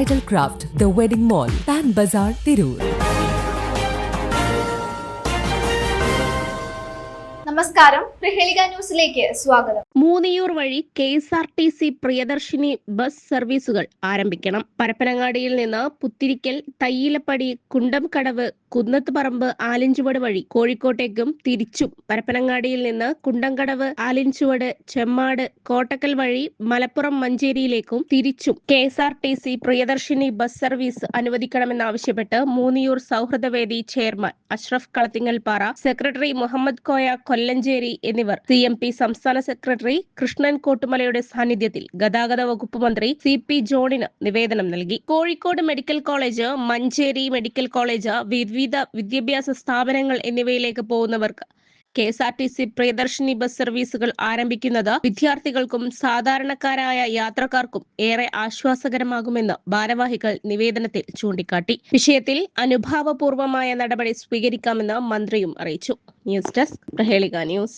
Bridal Craft, The Wedding Mall, Pan Bazaar, Tirur. നമസ്കാരം, പ്രഹേളിക ന്യൂസിലേക്ക് സ്വാഗതം. മൂന്നിയൂർ വഴി KSRTC പ്രിയദർശിനി ബസ് സർവീസുകൾ ആരംഭിക്കണം. പരപ്പനങ്ങാടിയിൽ നിന്ന് പുത്തിരിക്കൽ, തയ്യിലപ്പടി, കുണ്ടംകടവ്, കുന്നത്തുപറമ്പ്, ആലിഞ്ചുവട് വഴി കോഴിക്കോട്ടേക്കും തിരിച്ചും, പരപ്പനങ്ങാടിയിൽ നിന്ന് കുണ്ടംകടവ്, ആലിഞ്ചുവട്, ചെമ്മാട്, കോട്ടക്കൽ വഴി മലപ്പുറം മഞ്ചേരിയിലേക്കും തിരിച്ചും KSRTC പ്രിയദർശിനി ബസ് സർവീസ് അനുവദിക്കണമെന്നാവശ്യപ്പെട്ട് മൂന്നിയൂർ സൗഹൃദവേദി ചെയർമാൻ അഷ്റഫ് കളത്തിങ്ങൽപ്പാറ, സെക്രട്ടറി മുഹമ്മദ് കോയ കൊല്ലഞ്ചേരി എന്നിവർ CMP സംസ്ഥാന സെക്രട്ടറി കൃഷ്ണൻ കോട്ടുമലയുടെ സാന്നിധ്യത്തിൽ ഗതാഗത വകുപ്പ് മന്ത്രി CP ജോണിന് നിവേദനം നൽകി. Kozhikode medical college, Manjeri medical college, വിവിധ വിദ്യാഭ്യാസ സ്ഥാപനങ്ങൾ എന്നിവയിലേക്ക് പോകുന്നവർക്ക് KSRTC പ്രിയദർശിനി ബസ് സർവീസുകൾ ആരംഭിക്കുന്നത് വിദ്യാർത്ഥികൾക്കും സാധാരണക്കാരായ യാത്രക്കാർക്കും ഏറെ ആശ്വാസകരമാകുമെന്ന് ഭാരവാഹികൾ നിവേദനത്തിൽ ചൂണ്ടിക്കാട്ടി. വിഷയത്തിൽ അനുഭാവപൂർവമായ നടപടി സ്വീകരിക്കാമെന്ന് മന്ത്രിയും അറിയിച്ചു. News desk, Prahelika news.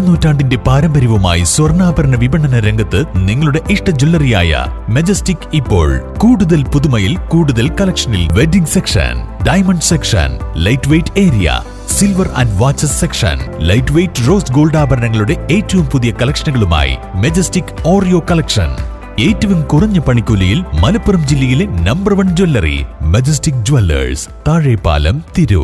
നൂറ്റാണ്ടിന്റെ പാരമ്പര്യവുമായി സ്വർണ്ണാഭരണ വിപണന രംഗത്ത് നിങ്ങളുടെ ഇഷ്ട ജ്വല്ലറിയായ മെജസ്റ്റിക് ഇപ്പോൾ കൂടുതൽ പുതുമയിൽ, കൂടുതൽ കളക്ഷനിൽ. Wedding section, diamond section, light weight area, silver and watches section, light weight rose gold ആഭരണങ്ങളുടെ ഏറ്റവും പുതിയ കളക്ഷനുകളുമായി മെജസ്റ്റിക് ഓറിയോ കളക്ഷൻ. ഏറ്റവും കുറഞ്ഞ പണിക്കൂലിയിൽ മലപ്പുറം ജില്ലയിലെ number 1 jewellery majestic Jewellers, Thazhepalam, Tirur.